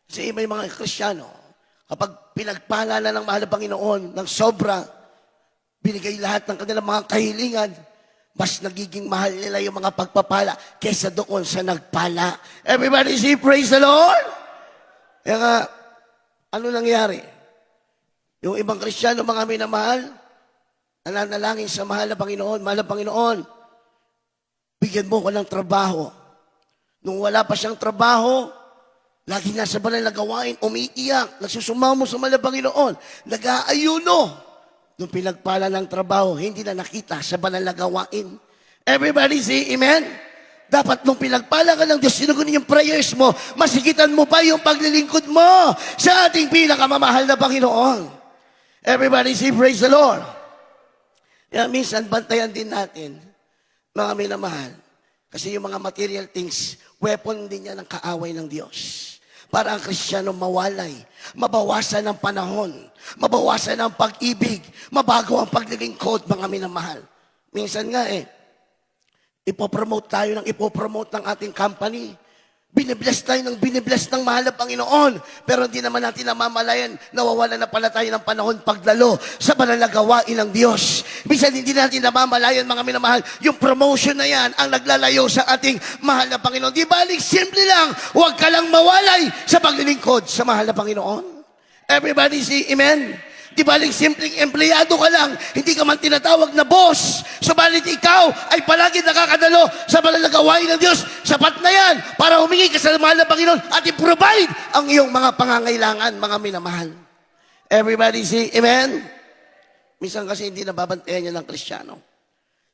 Kasi may mga Kristiyano, kapag pinagpala na ng mahal na Panginoon ng sobra, binigay lahat ng kanilang mga kahilingan, mas nagiging mahal nila yung mga pagpapala kesa doon sa nagpala. Everybody say, praise the Lord! Kaya nga, ano nangyari? Yung ibang Kristiyano, mga minamahal, nananalangin sa mahal na Panginoon, bigyan mo ko ng trabaho. Nung wala pa siyang trabaho, lagi nasa banal na gawain, umiiyak, nagsusumamo sa mahal na Panginoon, nag-aayuno. Nung pinagpala ng trabaho, hindi na nakita sa banal na gawain. Everybody say amen? Dapat nung pinagpala ka ng Diyos, sinugunin yung prayers mo, masigitan mo pa yung paglilingkod mo sa ating pinakamamahal na Panginoon. Everybody say praise the Lord. Kaya minsan, bantayan din natin, mga minamahal, kasi yung mga material things, weapon din yan ng kaaway ng Diyos. Para ang Kristiyano mawalay, mabawasan ng panahon, mabawasan ng pag-ibig, mabago ang paglilingkod, mga minamahal. Minsan nga ipopromote tayo ng ating company. Binibless tayo ng binibless ng mahal na Panginoon. Pero hindi naman natin namamalayan, nawawalan na pala tayo ng panahon paglalo sa banal na gawain ng Diyos. Minsan hindi natin namamalayan, mga minamahal, yung promotion na yan ang naglalayo sa ating mahal na Panginoon. Di balik, simple lang, huwag ka lang mawalay sa paglilingkod sa mahal na Panginoon. Everybody say amen? Di balik, simpleng empleyado ka lang, hindi ka man tinatawag na boss. Subalit ikaw ay palagi nakakadalo sa banal na gawain ng Diyos. Sapat na yan para humingi ka sa mahal na Panginoon at i-provide ang iyong mga pangangailangan, mga minamahal. Everybody say amen? Minsan kasi hindi nababantayan niya ng Kristiyano.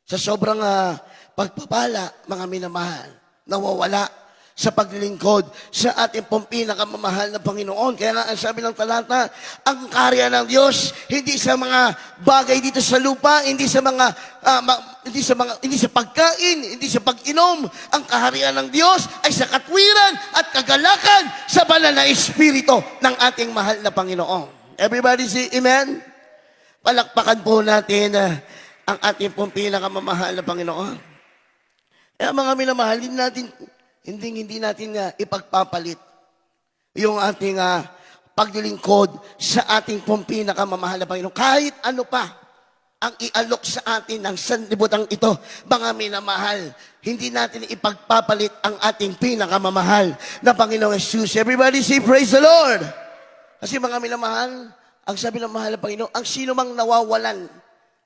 Sa sobrang pagpapala, mga minamahal, nawawala sa paglilingkod sa ating pong pinakamamahal na Panginoon. Kaya nga ang sabi ng talata, ang karya ng Diyos hindi sa mga bagay dito sa lupa, hindi sa pagkain, hindi sa pag-inom. Ang kaharian ng Diyos ay sa katwiran at kagalakan sa banal na espiritu ng ating mahal na Panginoon. Everybody say amen? Palakpakan po natin ang ating pong pinakamamahal na Panginoon. Kaya mga minamahal, hindi natin ipagpapalit yung ating paglilingkod sa ating pong pinakamamahal na Panginoon. Kahit ano pa ang ialok sa atin ng sanlibutan ito, mga minamahal, hindi natin ipagpapalit ang ating pinakamamahal na Panginoong Jesus. Everybody say praise the Lord! Kasi mga minamahal, ang sabi ng mahal na Panginoon, ang sino mang nawawalan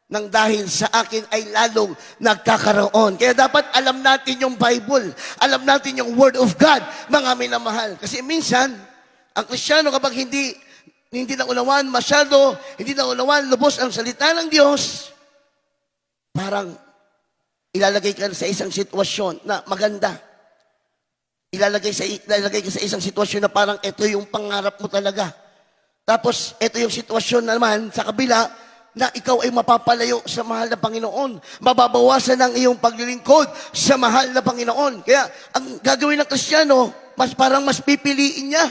nang dahil sa akin ay lalong nagkakaroon. Kaya dapat alam natin yung Bible, alam natin yung Word of God, mga minamahal. Kasi minsan, ang Kristiyano kapag hindi naunawan masyado, hindi naunawan lubos ang salita ng Diyos, parang ilalagay ka sa isang sitwasyon na maganda. Ilalagay ka sa isang sitwasyon na parang ito yung pangarap mo talaga. Tapos, ito yung sitwasyon naman sa kabila, na ikaw ay mapapalayo sa mahal na Panginoon. Mababawasan ang iyong paglilingkod sa mahal na Panginoon. Kaya ang gagawin ng Kristiyano, parang mas pipiliin niya.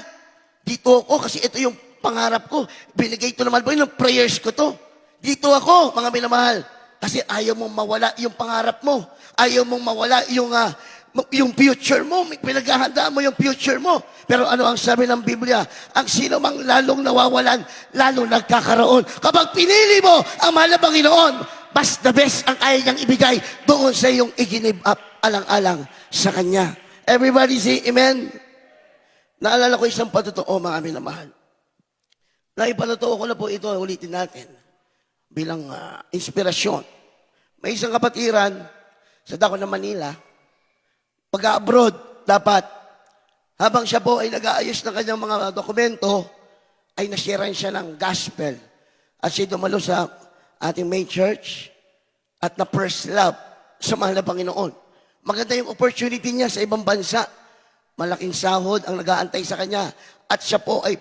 Dito ako kasi ito yung pangarap ko. Binigay ito naman po yung prayers ko to. Dito ako, mga minamahal. Kasi ayaw mong mawala yung pangarap mo. Ayaw mong mawala yung future mo, pinaghahanda mo yung future mo. Pero ano ang sabi ng Biblia? Ang sino mang lalong nawawalan, lalong nagkakaroon. Kapag pinili mo ang mahal na Panginoon, mas the best ang kaya niyang ibigay doon sa iyong i-give up alang-alang sa Kanya. Everybody say amen? Naalala ko isang patotoo, mga minamahal. Naipatotoo ko na po ito, ulitin natin bilang inspirasyon. May isang kapatiran sa Dako ng Manila, pag-abroad, dapat, habang siya po ay nag-aayos ng kanyang mga dokumento, ay nasharean siya ng gospel. At siya dumalo sa ating main church at na first love sa mahal na Panginoon. Maganda yung opportunity niya sa ibang bansa. Malaking sahod ang nag-aantay sa kanya. At siya po ay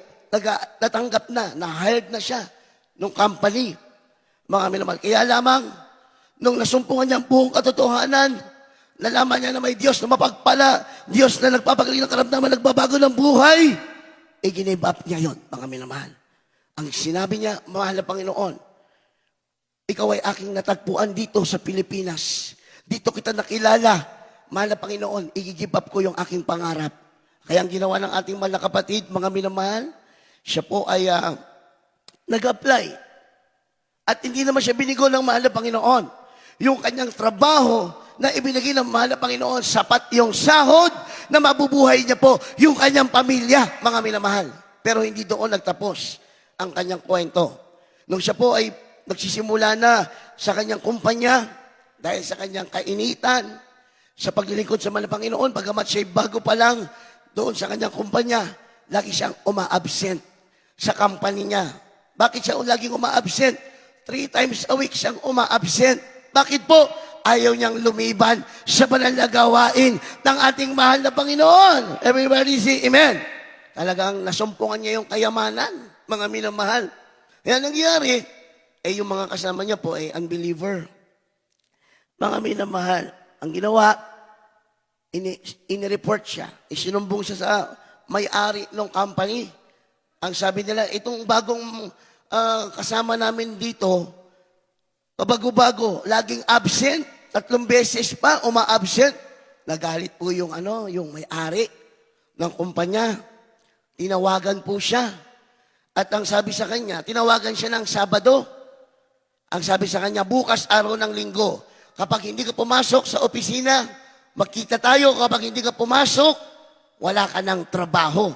natanggap na-hired na siya ng company. Mga minamahal. Kaya lamang, nung nasumpungan niya ang buong katotohanan, nalaman niya na may Diyos na mapagpala, Diyos na nagpapagaling ng karamdaman, nagbabago ng buhay, give up niya yon, mga minamahal. Ang sinabi niya, mahal na Panginoon, ikaw ay aking natagpuan dito sa Pilipinas. Dito kita nakilala. Mahal na Panginoon, i-give up ko yung aking pangarap. Kaya ang ginawa ng ating mahal na kapatid, mga minamahal, siya po ay nag-apply. At hindi naman siya binigo ng mahal na Panginoon. Yung kanyang trabaho na ibinigay ng mahal na Panginoon, sapat yung sahod na mabubuhay niya po yung kanyang pamilya, mga minamahal. Pero hindi doon nagtapos ang kanyang kwento. Nung siya po ay nagsisimula na sa kanyang kumpanya, dahil sa kanyang kainitan, sa paglilingkod sa mahal na Panginoon, bagamat siya bago pa lang doon sa kanyang kumpanya, lagi siyang uma-absent sa company niya. Bakit siya laging uma-absent? 3 times a week siyang uma-absent. Bakit po? Ayaw niyang lumiban sa banal na gawain ng ating mahal na Panginoon. Everybody say amen. Talagang nasumpungan niya yung kayamanan, mga minamahal. Kaya nangyari, yung mga kasama niya po ay unbeliever. Mga minamahal, ang ginawa, inireport siya. Isinumbong siya sa may-ari ng company. Ang sabi nila, itong bagong kasama namin dito, pabago-bago, laging absent, 3 beses pa uma-absent. Nagalit po yung may-ari ng kumpanya. Tinawagan po siya. At ang sabi sa kanya, tinawagan siya ng Sabado. Ang sabi sa kanya, bukas araw ng Linggo, kapag hindi ka pumasok sa opisina, magkita tayo. Kapag hindi ka pumasok, wala ka ng trabaho.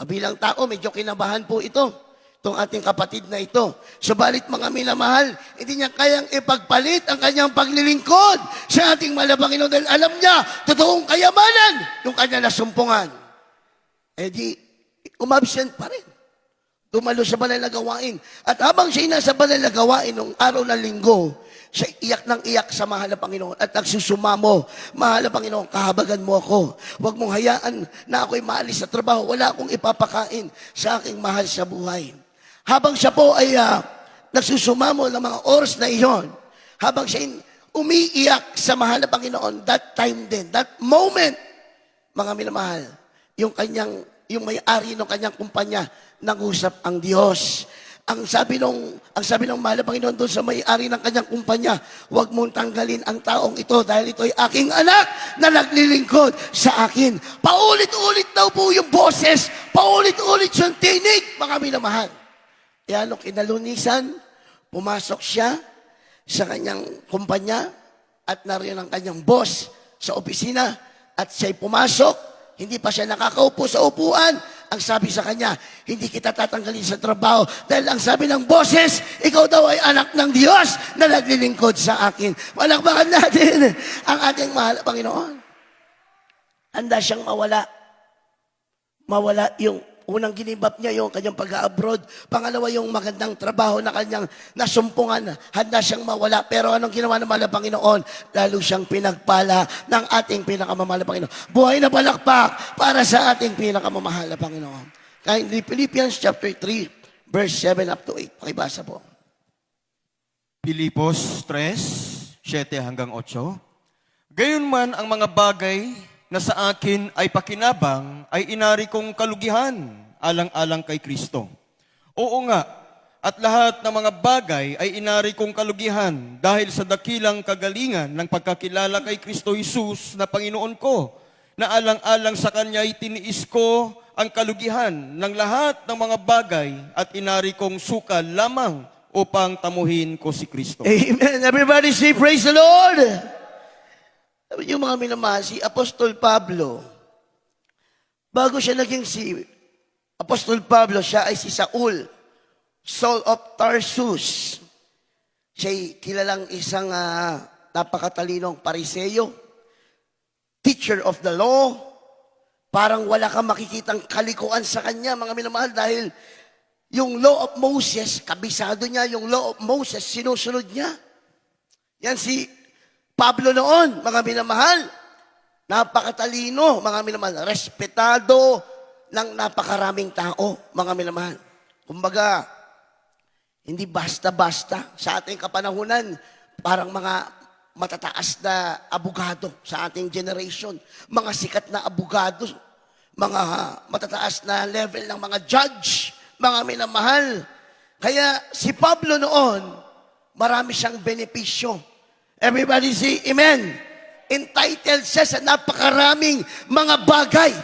Bilang tao, medyo kinabahan po ito. Itong ating kapatid na ito. Subalit mga minamahal, hindi niya kayang ipagpalit ang kanyang paglilingkod sa ating mahal na Panginoon dahil alam niya, totoong kayamanan yung kanya nasumpungan. Di, umabsent pa rin. Dumalo sa banal na gawain. At habang siya nasa banal na gawain nung araw ng Linggo, siya iyak ng iyak sa mahal na Panginoon at nagsusumamo, mahal na Panginoon, kahabagan mo ako. Huwag mong hayaan na ako'y maalis sa trabaho. Wala akong ipapakain sa aking mahal sa buhay. Habang siya po ay nagsusumamo ng mga oras na iyon, habang siya umiiyak sa mahal na Panginoon, that time din, that moment, mga minamahal, yung may-ari ng kanyang kumpanya, nag-usap ang Diyos. Ang sabi ng mahal na Panginoon doon sa may-ari ng kanyang kumpanya, huwag mong tanggalin ang taong ito dahil ito ay aking anak na naglilingkod sa akin. Paulit-ulit daw po yung boses, paulit-ulit yung tinig, mga minamahal. Kaya nung kinalunisan, pumasok siya sa kanyang kumpanya at nariyan ang kanyang boss sa opisina at siya'y pumasok. Hindi pa siya nakakaupo sa upuan. Ang sabi sa kanya, hindi kita tatanggalin sa trabaho dahil ang sabi ng boses, ikaw daw ay anak ng Diyos na naglilingkod sa akin. Palakpakan natin ang ating mahal na Panginoon. Handa siyang mawala. Mawala yung unang ginibap niya yung kanyang pag-abroad. Pangalawa yung magandang trabaho na kanyang nasumpungan. Handa siyang mawala. Pero anong ginawa ng mahal na Panginoon? Lalo siyang pinagpala ng ating pinakamamahal na Panginoon. Buhay na palakpak para sa ating pinakamamahal na Panginoon. Kindly, Philippians chapter 3, verse 7 up to 8. Pakibasa po. Filipos 3, 7 hanggang 8. Gayunman ang mga bagay na sa akin ay pakinabang ay inari kong kalugihan alang-alang kay Kristo. Oo nga, at lahat ng mga bagay ay inari kong kalugihan dahil sa dakilang kagalingan ng pagkakilala kay Kristo Jesus na Panginoon ko, na alang-alang sa Kanya ay tiniis ko ang kalugihan ng lahat ng mga bagay at inari kong sukal lamang upang tamuhin ko si Kristo. Amen. Everybody say praise the Lord. Yung mga minamahal, si Apostol Pablo, bago siya naging si Apostol Pablo, siya ay si Saul of Tarsus. Siya'y kilalang isang napakatalinong pariseyo, teacher of the law. Parang wala kang makikitang kalikuan sa kanya, mga minamahal, dahil yung law of Moses, kabisado niya, yung law of Moses, sinusunod niya. Yan si Pablo noon, mga minamahal, napakatalino, mga minamahal, respetado ng napakaraming tao, mga minamahal. Kumbaga, hindi basta-basta sa ating kapanahunan, parang mga matataas na abogado sa ating generation, mga sikat na abogado, mga matataas na level ng mga judge, mga minamahal. Kaya si Pablo noon, marami siyang benepisyo. Everybody say amen. Entitled siya sa napakaraming mga bagay.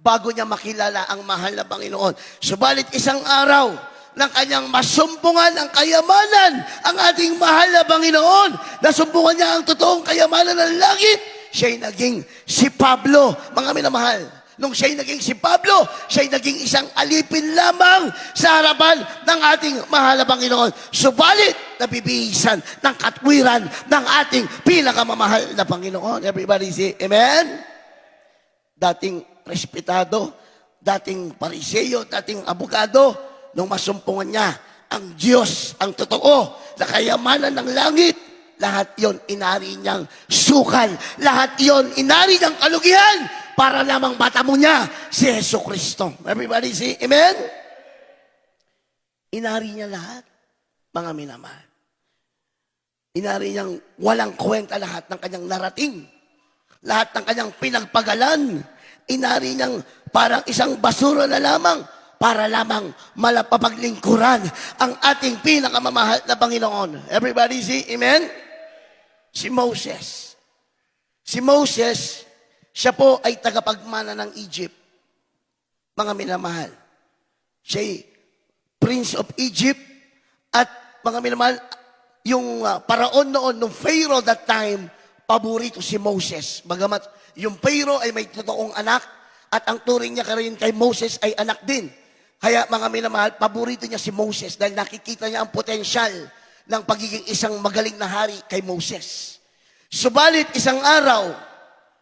bago niya makilala ang mahal na Panginoon. Subalit isang araw, ng kanyang masumpungan ang kayamanan, ang ating mahal na Panginoon, nasumpungan niya ang totoong kayamanan ng langit, siya'y naging si Pablo, mga minamahal. Nung siya'y naging si Pablo, siya'y naging isang alipin lamang sa harapan ng ating mahal na Panginoon. Subalit, nabibihisan ng katwiran ng ating pinakamamahal na Panginoon. Everybody say, Amen? Dating respetado, dating pariseyo, dating abogado, nung masumpungan niya ang Diyos, ang totoo, na kayamanan ng langit, lahat yon inari niyang sukal. Lahat yon inari niyang kalugihan para lamang matamo niya si Yesu Kristo. Everybody say, Amen? Inari niya lahat, mga minamahal. Inari niyang walang kwenta lahat ng kanyang narating. Lahat ng kanyang pinagpagalan. Inari niyang parang isang basura na lamang para lamang malapapaglingkuran ang ating pinakamamahal na Panginoon. Everybody say, Amen? Si Moses. Si Moses, siya po ay tagapagmana ng Egypt. Mga minamahal. Siya'y Prince of Egypt. At mga minamahal, yung paraon noon, nung Pharaoh that time, paborito si Moses. Bagamat yung Pharaoh ay may totoong anak, at ang turing niya rin kay Moses ay anak din. Kaya mga minamahal, paborito niya si Moses dahil nakikita niya ang potensyal ng pagiging isang magaling na hari kay Moses. Subalit isang araw,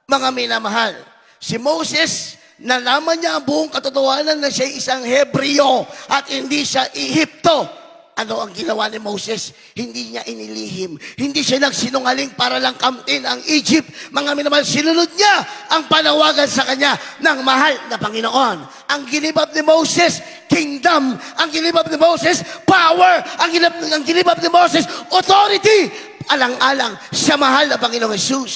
mga minamahal, si Moses, nalaman niya ang buong katotohanan na siya isang Hebreo at hindi siya Ehipto. Ano ang ginawa ni Moses? Hindi niya inilihim. Hindi siya nagsinungaling para lang kamtin ang Egypt. Mga minamahal, sinunod niya ang panawagan sa kanya ng mahal na Panginoon. Ang ginibab ni Moses, kingdom. Ang ginibab ni Moses, power. Ang ginibab ni Moses, authority. Alang-alang sa mahal na Panginoong Jesus.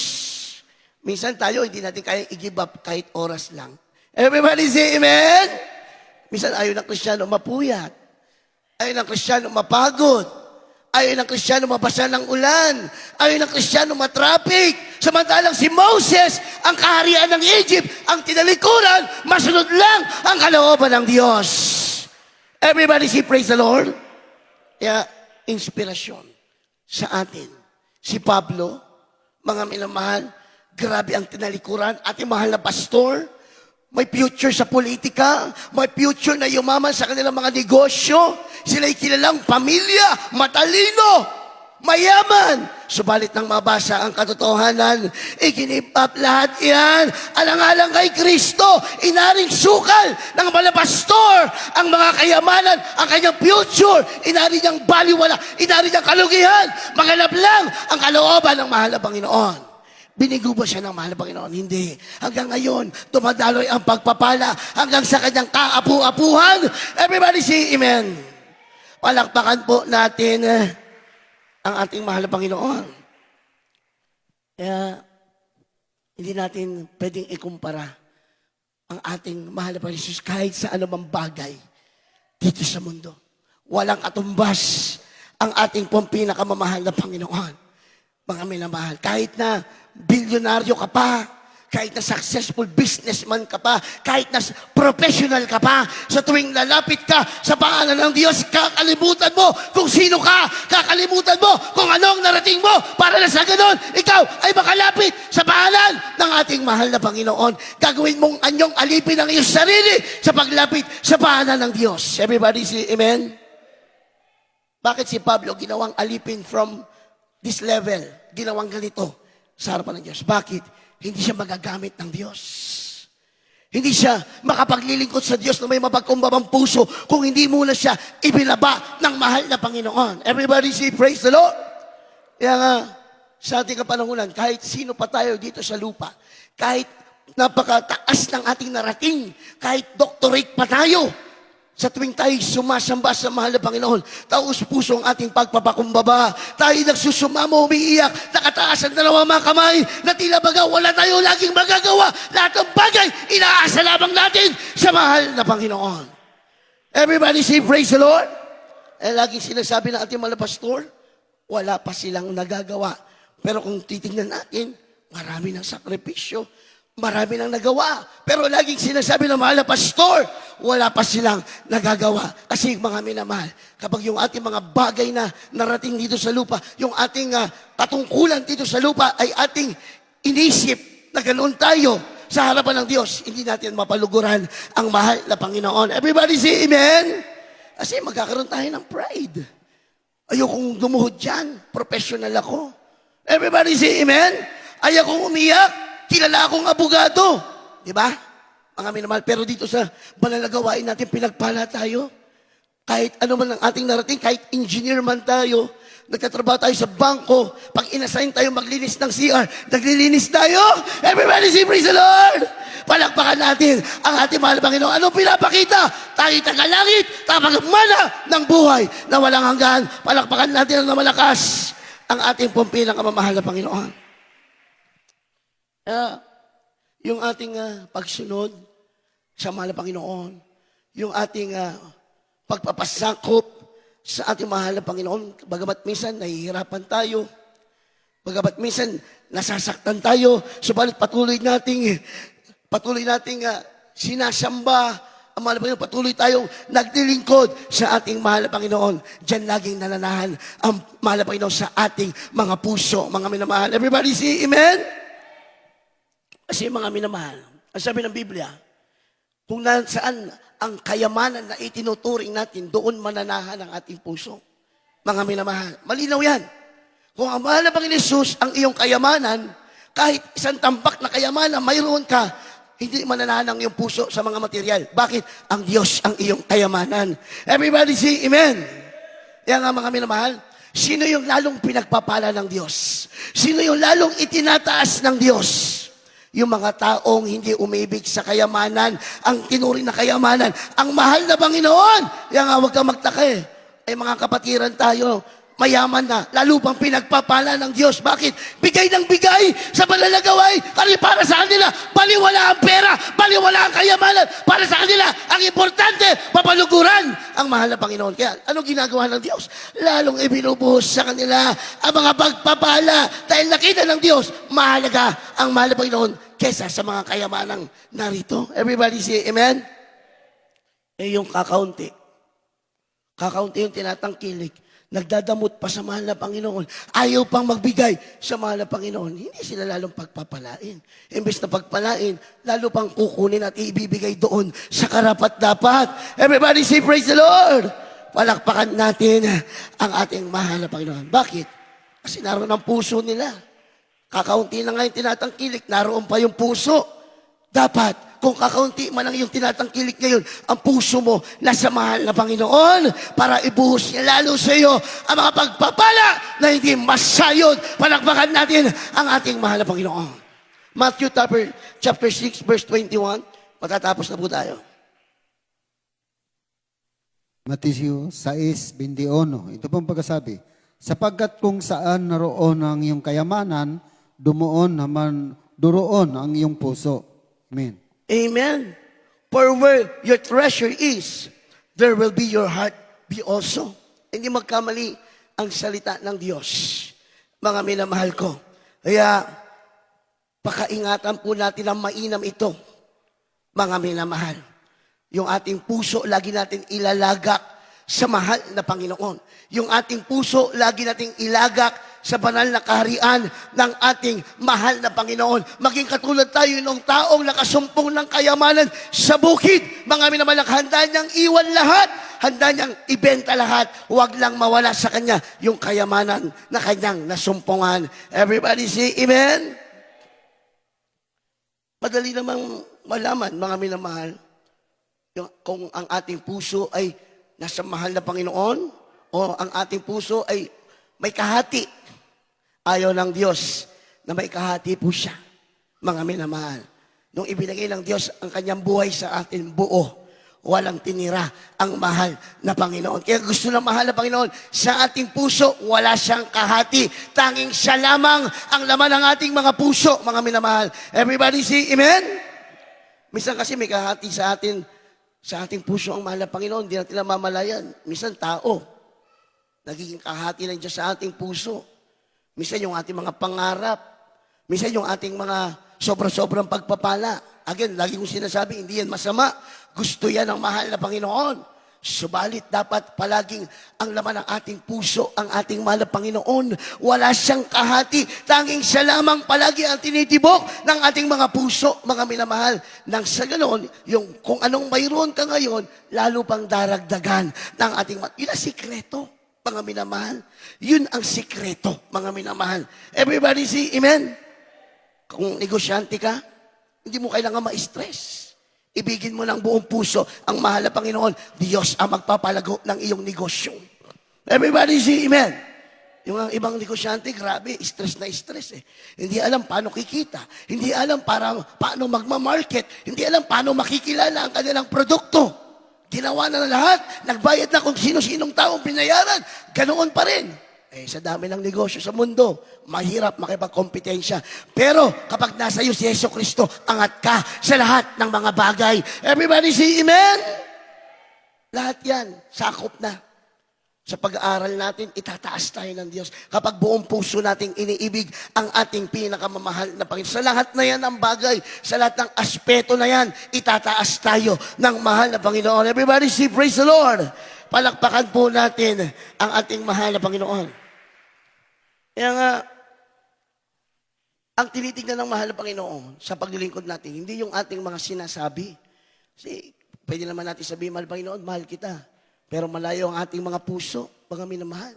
Minsan tayo, hindi natin kaya i-give up kahit oras lang. Everybody say amen? Minsan ayaw ng Kristiyano mapuyat. Ayaw ng Kristiyano mapagod. Ayaw ng Kristiyano mabasa ng ulan. Ayaw ng Kristiyano matraffic. Samantalang si Moses, ang kaharian ng Egypt, ang tinalikuran, masunod lang ang kalooban ng Diyos. Everybody say praise the Lord. Kaya, inspirasyon sa atin. Si Pablo, mga minamahal, grabe ang tinalikuran. Ating mahal na pastor, may future sa politika, may future na yumaman sa kanilang mga negosyo. Sila'y kilalang pamilya, matalino, mayaman. Subalit nang mabasa ang katotohanan, i-give up lahat yan. Alang-alang kay Kristo, inaring sukal ng mga pastor, ang mga kayamanan, ang kanyang future, inari niyang baliwala, inari niyang kalugihan, maganap lang ang kalooban ng mahal na Panginoon. Binigo ba siya ng mahal na Panginoon? Hindi. Hanggang ngayon, tumadaloy ang pagpapala hanggang sa kanyang kaapu-apuhan. Everybody say amen. Palakpakan po natin ang ating mahal na Panginoon. Kaya, hindi natin pwedeng ikumpara ang ating mahal na Panginoon Jesus kahit sa anumang bagay dito sa mundo. Walang katumbas ang ating pong pinakamamahal na Panginoon. Mga minamahal, kahit na bilyonaryo ka pa, kahit na successful businessman ka pa, kahit na professional ka pa, sa tuwing lalapit ka sa pangalan ng Diyos, kakalimutan mo kung sino ka, kakalimutan mo kung anong narating mo, para na sa ganon, ikaw ay makalapit sa pangalan ng ating mahal na Panginoon. Gagawin mong anyong alipin ang iyong sarili sa paglapit sa pangalan ng Diyos. Everybody say amen? Bakit si Pablo ginawang alipin from this level, ginawang ganito sa harapan ng Diyos? Bakit? Hindi siya magagamit ng Diyos. Hindi siya makapaglilingkod sa Diyos na may mapagkumbabang puso kung hindi muna siya ibinaba ng mahal na Panginoon. Everybody say, praise the Lord. Kaya nga, sa ating kapanahunan, kahit sino pa tayo dito sa lupa, kahit napakataas ng ating narating, kahit doctorate pa tayo, sa tuwing tayo sumasamba sa mahal na Panginoon, taos puso ang ating pagpapakumbaba. Tayo nagsusumamo, umiiyak, nakataas ang dalawang mga kamay, na tila baga wala tayo laging magagawa. Lahat ng bagay, inaasa lamang natin sa mahal na Panginoon. Everybody say, praise the Lord. Laging sinasabi ng ating mga pastor, wala pa silang nagagawa. Pero kung titingnan natin, marami ng sakripisyo, Marami nang nagawa. Pero laging sinasabi ng mahal na pastor, wala pa silang nagagawa. Kasi mga minamahal, kapag yung ating mga bagay na narating dito sa lupa, yung ating katungkulan dito sa lupa ay ating inisip na ganoon tayo sa harapan ng Diyos, hindi natin mapaluguran ang mahal na Panginoon. Everybody say amen? Kasi magkakaroon tayo ng pride. Ayokong lumuhod dyan. Professional ako. Everybody say amen? Ayokong umiyak. Kilala akong abogado. Di ba? Mga minamahal. Pero dito sa banal na gawain natin, pinagpala tayo. Kahit ano man ang ating narating, kahit engineer man tayo, nagtatrabaho tayo sa bangko, pag inassign tayo maglinis ng CR, naglilinis tayo. Everybody say praise the Lord! Palakpakan natin ang ating mahal na Panginoon. Anong pinapakita? Tayo tagalangit, tapagmana ng buhay na walang hanggan. Palakpakan natin ang malakas ang ating pong pinakamamahal na Panginoon. Yung ating pagsunod sa mahal na Panginoon, yung ating pagpapasakop sa ating mahal na Panginoon, bagamat minsan nahihirapan tayo, bagamat minsan nasasaktan tayo, subalit patuloy nating sinasamba ang mahal na Panginoon, patuloy tayong naglilingkod sa ating mahal na Panginoon. Diyan laging nananahan ang mahal na Panginoon sa ating mga puso, mga minamahal. Everybody say amen? Kasi mga minamahal, ang sabi ng Biblia, kung saan ang kayamanan na itinuturing natin, doon mananahan ang ating puso. Mga minamahal, malinaw yan. Kung ang mahal na Panginoon Jesus ang iyong kayamanan, kahit isang tampak na kayamanan, mayroon ka, hindi mananahan ang iyong puso sa mga material. Bakit? Ang Diyos ang iyong kayamanan. Everybody say amen. Yan nga mga minamahal, sino yung lalong pinagpapala ng Diyos? Sino yung lalong itinataas ng Diyos? Yung mga taong hindi umibig sa kayamanan, ang tinuring na kayamanan, ang mahal na Panginoon. Yan nga, huwag kang magtaka ay mga kapatiran tayo, mayaman na, lalo pang pinagpapala ng Diyos. Bakit? Bigay ng bigay sa panlalagaway, kasi para sa kanila, baliwala ang pera, baliwala ang kayamanan, para sa kanila, ang importante, papaluguran ang mahal na Panginoon. Kaya, ano ginagawa ng Diyos? Lalong ibinubuhos sa kanila ang mga pagpapala, dahil nakita ng Diyos, mahalaga ang mahal na Panginoon kesa sa mga kayamanang narito. Everybody say amen? Yung kakaunti yung tinatangkilik, nagdadamot pa sa mahal na Panginoon, ayaw pang magbigay sa mahal na Panginoon, hindi sila lalong pagpapalain. Imbes na pagpalain, lalo pang kukunin at ibibigay doon sa karapat-dapat. Everybody say praise the Lord! Palakpakan natin ang ating mahal na Panginoon. Bakit? Kasi naroon ang puso nila. Kakaunti na nga yung tinatangkilik, naroon pa yung puso. Dapat, kung kakaunti man ang iyong tinatangkilik ngayon, ang puso mo nasa mahal na Panginoon para ibuhos niya lalo sa iyo ang mga pagpapala na hindi masayod. Palakpakan natin ang ating mahal na Panginoon. Matthew chapter 6, verse 21. Matatapos na po tayo. Matthew 6:21. Ito pong pagkasabi, sapagkat kung saan naroon ang iyong kayamanan, duroon ang iyong puso. Amen. Amen. For where your treasure is, there will be your heart be also. Hindi magkamali ang salita ng Diyos. Mga minamahal ko. Kaya, pakaingatan po natin ang mainam ito. Mga minamahal. Yung ating puso, lagi natin ilalagak sa mahal na Panginoon. Yung ating puso, lagi nating ilagak sa banal na kaharian ng ating mahal na Panginoon. Maging katulad tayo ng taong nakasumpong ng kayamanan sa bukid. Mga minamahal, handa niyang iwan lahat. Handa niyang ibenta lahat. Huwag lang mawala sa kanya yung kayamanan na kanyang nasumpungan. Everybody say amen? Madali namang malaman, mga minamahal, kung ang ating puso ay nasa mahal na Panginoon o ang ating puso ay may kahati. Ayaw ng Diyos na may kahati po siya, mga minamahal. Nung ibinigay ng Diyos ang kanyang buhay sa atin buo, walang tinira ang mahal na Panginoon. Kaya gusto ng mahal na Panginoon, sa ating puso, wala siyang kahati. Tanging siya lamang ang laman ng ating mga puso, mga minamahal. Everybody say amen? Minsan kasi may kahati sa ating puso ang mahal na Panginoon, hindi natin namamalayan. Minsan tao, nagiging kahati ng Diyos sa ating puso. Minsan yung ating mga pangarap, minsan yung ating mga sobra-sobrang pagpapala. Again, lagi kong sinasabi, hindi yan masama. Gusto yan ng mahal na Panginoon. Subalit dapat palaging ang laman ng ating puso, ang ating mahal na Panginoon. Wala siyang kahati. Tanging siya lamang palagi ang tinitibok ng ating mga puso, mga minamahal. Nang sa ganon, yung kung anong mayroon ka ngayon, lalo pang daragdagan ng ating yun ang sikreto, mga minamahal. Yun ang sikreto, mga minamahal. Everybody say amen? Kung negosyante ka, hindi mo kailangan ma-stress. Ibigin mo ng buong puso ang mahal na Panginoon. Diyos ang magpapalago ng iyong negosyo. Everybody say amen. Yung ang ibang negosyante, grabe, stress na stress eh. Hindi alam paano kikita. Hindi alam paano magmamarket. Hindi alam paano makikilala ang kanilang produkto. Ginawa na lahat. Nagbayad na kung sino-sinong taong pinayaran. Ganoon pa rin. Sa dami ng negosyo sa mundo, mahirap makipagkompetensya. Pero kapag nasa iyo si Yesu Kristo, angat ka sa lahat ng mga bagay. Everybody say amen? Lahat yan, sakop na. Sa pag-aaral natin, itataas tayo ng Diyos. Kapag buong puso nating iniibig ang ating pinakamamahal na Panginoon. Sa lahat na yan ng bagay, sa lahat ng aspeto na yan, itataas tayo ng mahal na Panginoon. Everybody say praise the Lord. Palakpakan po natin ang ating mahal na Panginoon. Kaya nga, ang tinitignan ng mahal na Panginoon sa paglilingkod natin, hindi yung ating mga sinasabi. Kasi pwede naman natin sabihin, mahal Panginoon, mahal kita. Pero malayo ang ating mga puso, mga minamahal.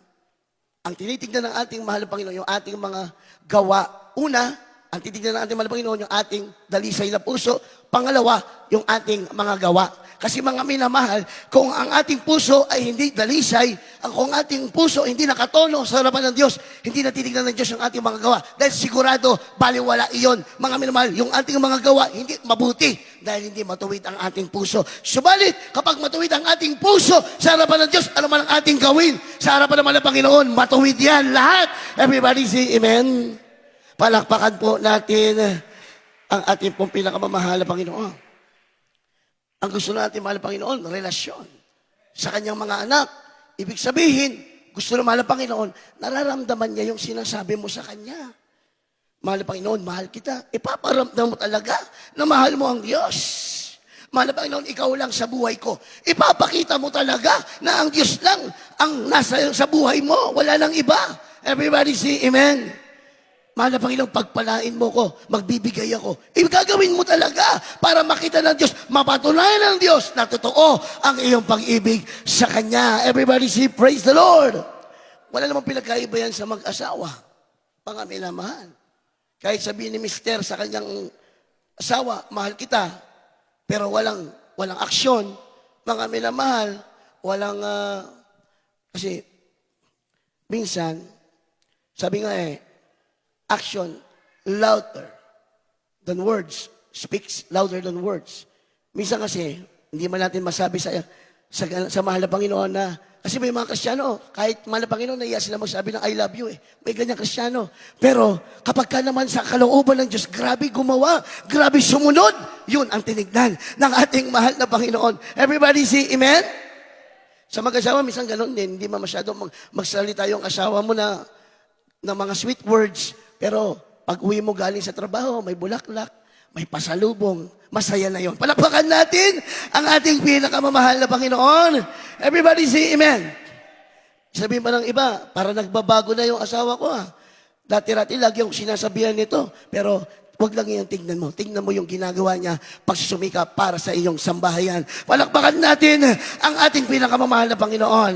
Ang tinitignan ng ating mahal na Panginoon, yung ating mga gawa. Una, ang tinitignan ng ating mahal na Panginoon, yung ating dalisay na puso. Pangalawa, yung ating mga gawa. Kasi mga minamahal, kung ang ating puso ay hindi dalisay, kung ang ating puso hindi nakatono sa harapan ng Diyos, hindi na titignan ng Diyos ang ating mga gawa. Dahil sigurado, baliwala iyon. Mga minamahal, yung ating mga gawa, hindi mabuti. Dahil hindi matuwid ang ating puso. Subalit, kapag matuwid ang ating puso sa harapan ng Diyos, ano man ang ating gawin sa harapan naman ng Panginoon, matuwid yan lahat. Everybody say amen. Palakpakan po natin ang ating pong pinakamamahal na Panginoon. Ang gusto natin, mahal na Panginoon, relasyon sa kanyang mga anak. Ibig sabihin, gusto ng mahal na Panginoon, nararamdaman niya yung sinasabi mo sa kanya. Mahal na Panginoon, mahal kita. Ipaparamdam mo talaga na mahal mo ang Diyos. Mahal na Panginoon, ikaw lang sa buhay ko. Ipapakita mo talaga na ang Diyos lang ang nasa sa buhay mo. Wala nang iba. Everybody say amen. Mahal na Panginoon, pagpalain mo ko, magbibigay ako. Gagawin mo talaga para makita ng Diyos, mapatunayan ng Diyos na totoo ang iyong pag-ibig sa Kanya. Everybody say, praise the Lord. Wala namang pinagkaiba yan sa mag-asawa. Pangaminamahal. Kahit sabihin ni Mister sa kanyang asawa, mahal kita, pero walang aksyon, mga minamahal, kasi minsan, sabi nga action louder than words, speaks louder than words. Minsan kasi, hindi man natin masabi sa mahal na Panginoon na, kasi may mga Kristiyano, kahit mahal na Panginoon, naiya sila magsabi ng I love you May ganyang Kristiyano. Pero kapag ka naman sa kalooban ng Diyos, grabe gumawa, grabe sumunod, yun ang tinignan ng ating mahal na Panginoon. Everybody say amen? Sa mag-asawa, minsan ganun din, hindi masyado magsalita yung asawa mo na mga sweet words. Pero pag uwi mo galing sa trabaho, may bulaklak, may pasalubong, masaya na yon. Palakpakan natin ang ating pinakamamahal na Panginoon. Everybody say amen. Sabihin pa ng iba, para nagbabago na yung asawa ko Dati-rati lagi yung sinasabihan nito. Pero wag lang yung tingnan mo. Tingnan mo yung ginagawa niya pagsusumika para sa iyong sambahayan. Palakpakan natin ang ating pinakamamahal na Panginoon.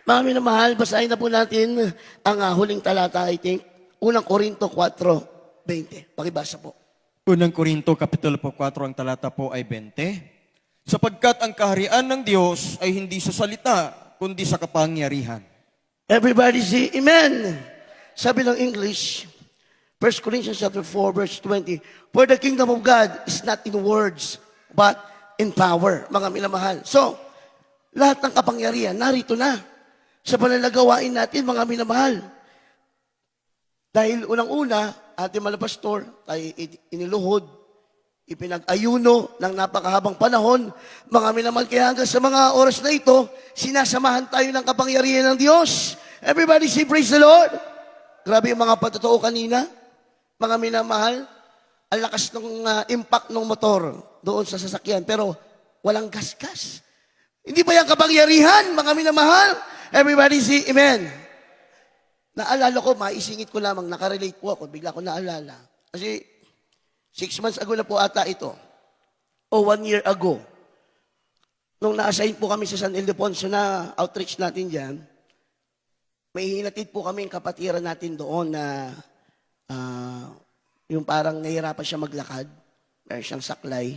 Mga minamahal, basahin na po natin ang huling talata, I think. Unang Korinto 4:20. Pakibasa po. Unang Korinto, Kapitulo 4, ang talata po ay 20. Sapagkat ang kaharian ng Diyos ay hindi sa salita, kundi sa kapangyarihan. Everybody say amen. Sabi ng English, 1 Corinthians 4:20. For the kingdom of God is not in words, but in power. Mga minamahal. So, lahat ng kapangyarihan, narito na. Sa pananagawain natin, mga minamahal. Dahil unang-una, ating mga pastor, tayo iniluhod, ipinag-ayuno ng napakahabang panahon, mga minamahal, kaya hanggang sa mga oras na ito, sinasamahan tayo ng kapangyarihan ng Diyos. Everybody say, praise the Lord. Grabe yung mga patotoo kanina, mga minamahal. ang lakas ng impact ng motor doon sa sasakyan, pero walang gasgas. Hindi ba yan kapangyarihan, mga minamahal? Everybody say amen. Naalala ko, maisingit ko lamang, nakarelate po ako, bigla ko naalala. Kasi 6 months ago na po ata ito, o 1 year ago, nung na-assign po kami sa San Ildefonso na outreach natin dyan, may hinatid po kami yung kapatiran natin doon na yung parang nahihirapan siya maglakad, meron siyang saklay.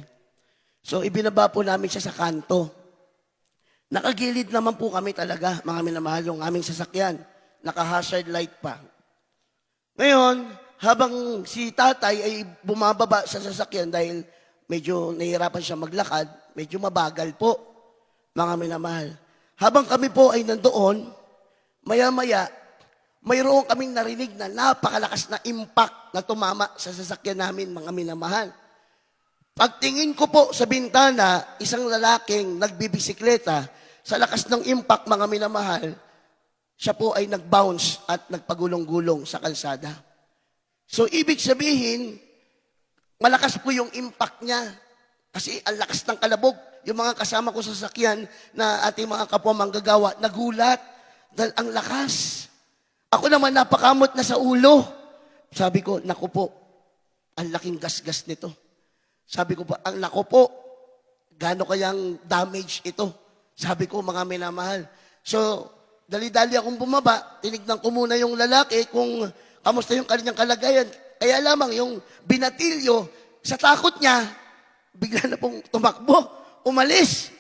So ibinaba po namin siya sa kanto. Nakagilid naman po kami talaga, mga minamahal, yung aming sasakyan. Naka-hazard light pa. Ngayon, habang si tatay ay bumababa sa sasakyan dahil medyo nahihirapan siya maglakad, medyo mabagal po, mga minamahal. Habang kami po ay nandoon, maya-maya, mayroon kaming narinig na napakalakas na impact na tumama sa sasakyan namin, mga minamahal. Pagtingin ko po sa bintana, isang lalaking nagbibisikleta, sa lakas ng impact, mga minamahal, siya po ay nag-bounce at nagpagulong-gulong sa kalsada. So, ibig sabihin, malakas po yung impact niya. Kasi ang lakas ng kalabog, yung mga kasama ko sa sasakyan na ating mga kapwa manggagawa, nagulat dahil ang lakas. Ako naman napakamot na sa ulo. Sabi ko, naku po, ang laking gasgas nito. Sabi ko pa, ang naku po, gaano kayang damage ito? Sabi ko, mga minamahal. So, dali-dali akong bumaba, tinignan ko muna yung lalaki kung kamusta yung kanyang kalagayan. Kaya lamang yung binatilyo, sa takot niya, bigla na pong tumakbo, umalis.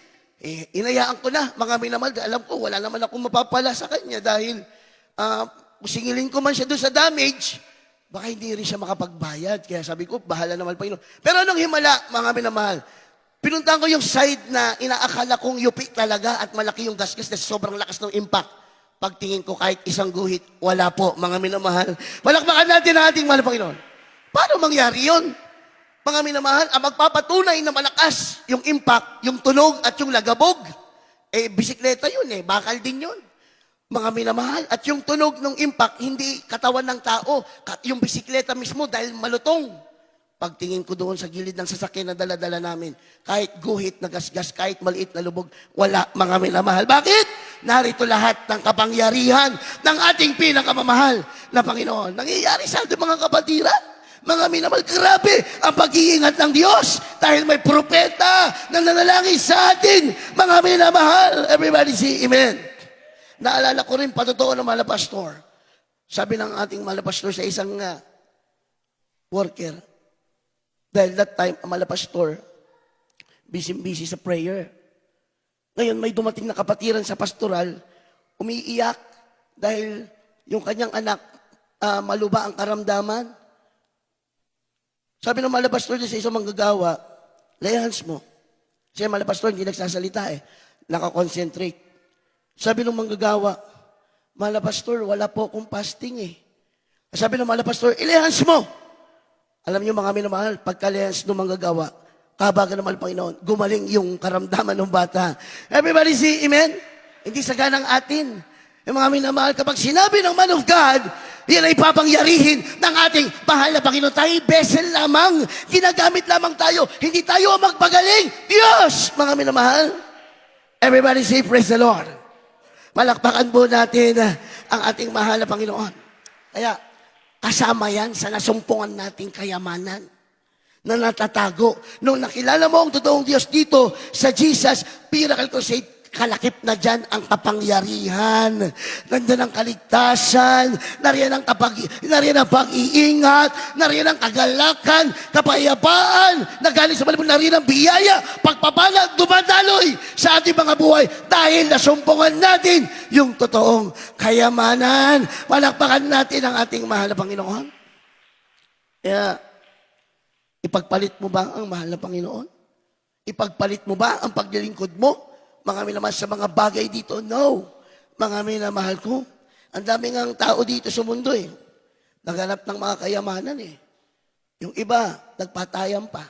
Inayaan ko na, mga minamahal, alam ko, wala naman akong mapapala sa kanya dahil singilin ko man siya doon sa damage, baka hindi rin siya makapagbayad. Kaya sabi ko, bahala naman Panginoon. Pero anong himala, mga minamahal? Pinuntahan ko yung side na inaakala kong yupi talaga at malaki yung gasgas na sobrang lakas ng impact. Pagtingin ko kahit isang guhit, wala po, mga minamahal. Palakpakan natin ang ating mahal na Panginoon. Paano mangyari yun? Mga minamahal, ang magpapatunay na malakas yung impact, yung tunog at yung lagabog. Bisikleta yun bakal din yun. Mga minamahal, at yung tunog ng impact, hindi katawan ng tao, yung bisikleta mismo dahil malutong. Pagtingin ko doon sa gilid ng sasakyan na dala-dala namin, kahit guhit na gasgas, kahit maliit na lubog, wala, mga minamahal. Bakit? Narito lahat ng kapangyarihan ng ating pinakamamahal na Panginoon. Nangyayari sa ating mga kapatiran. Mga minamahal, grabe ang pag-iingat ng Diyos dahil may propeta na nanalangin sa atin. Mga minamahal, everybody say amen. Naalala ko rin patotoo ng mahal na pastor. Sabi ng ating mahal na pastor sa isang worker, dahil that time, ang mahal na pastor, busy sa prayer. Ngayon, may dumating na kapatiran sa pastoral, umiiyak dahil yung kanyang anak, maluba ang karamdaman. Sabi ng mahal na pastor sa isang manggagawa, lay hands mo. Kasi mahal na pastor, hindi nagsasalita nakakonsentrate. Sabi ng manggagawa, mahal na pastor, wala po akong fasting Sabi ng mahal na pastor, ilay hands mo. Alam niyo mga minamahal, pagka-lens ng manggagawa, kabagan ng mahal Panginoon, gumaling yung karamdaman ng bata. Everybody say amen? Hindi saganang atin. Yung mga minamahal, kapag sinabi ng man of God, yan ay papangyarihin ng ating mahal na Panginoon. Tayo vessel lamang, ginagamit lamang tayo. Hindi tayo ang magpagaling. Diyos, mga minamahal. Everybody say praise the Lord. Palakpakan po natin ang ating mahal na Panginoon. Kaya, kasama yan sa nasumpungan nating kayamanan na natatago. Nung nakilala mo ang totoong Diyos dito sa Jesus Miracle Crusade, kalakip na dyan ang kapangyarihan. Nandyan ang kaligtasan, nariyan ang pag-iingat, nariyan ang kagalakan, kapayapaan, nagaling sa malibong, nariyan ang biyaya, pagpapala, dumadaloy sa ating mga buhay dahil nasumpungan natin yung totoong kayamanan. Palakpakan natin ang ating mahal na Panginoon. Kaya, ipagpalit mo ba ang mahal na Panginoon? Ipagpalit mo ba ang paglilingkod mo? Mga minamahal sa mga bagay dito? No. Mga minamahal ko, ang daming ang tao dito sa mundo naghanap ng mga kayamanan Yung iba, nagpatayan pa.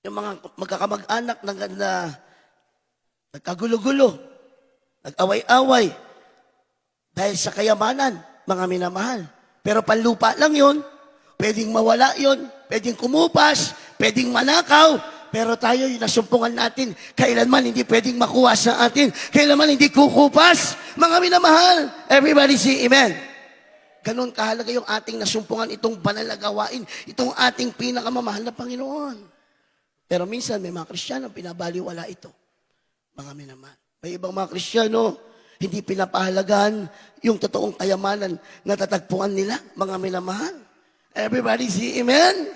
Yung mga magkakamag-anak nagkagulo-gulo, nag-away-away dahil sa kayamanan, mga minamahal. Pero panlupa lang yun. pwedeng mawala yon, pwedeng kumupas, pwedeng manakaw, pero tayo yung nasumpungan natin, kailanman hindi pwedeng makuha sa atin, kailanman hindi kukupas. Mga minamahal, everybody say amen. Ganon kahalaga yung ating nasumpungan, itong banal na gawain, itong ating pinakamamahal na Panginoon. Pero minsan may mga Kristiyano pinabaliwala ito. Mga minamahal. May ibang mga Kristiyano, hindi pinapahalagan yung totoong kayamanan na tatagpuan nila, mga minamahal. Everybody say amen?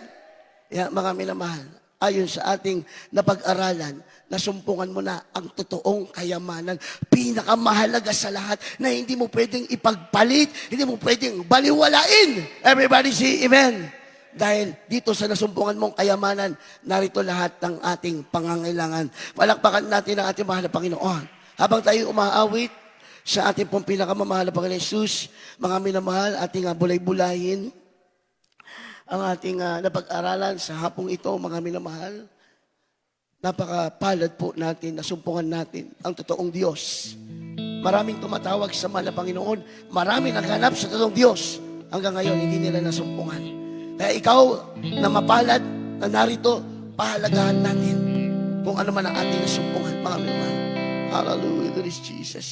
Yeah, mga minamahal, ayon sa ating napag-aralan, nasumpungan mo na ang totoong kayamanan, pinakamahalaga sa lahat na hindi mo pwedeng ipagpalit, hindi mo pwedeng baliwalain. Everybody say amen. Dahil dito sa nasumpungan mong kayamanan, narito lahat ng ating pangangailangan. Palakpakan natin ang ating mahal na Panginoon. Habang tayo umaawit sa ating pong pinakamamahal na Panginoon Jesus, mga minamahal, ating bulay-bulayin ang ating napag-aralan sa hapong ito, mga minamahal. Napakapalad po natin, nasumpungan natin ang totoong Diyos. Maraming tumatawag sa mahal na Panginoon, maraming naghanap sa totoong Diyos. Hanggang ngayon, hindi nila nasumpungan. Kaya ikaw na mapalad na narito, pahalagahan natin kung ano man ang ating nasumpungan, mga minamahal. Hallelujah, God is Jesus.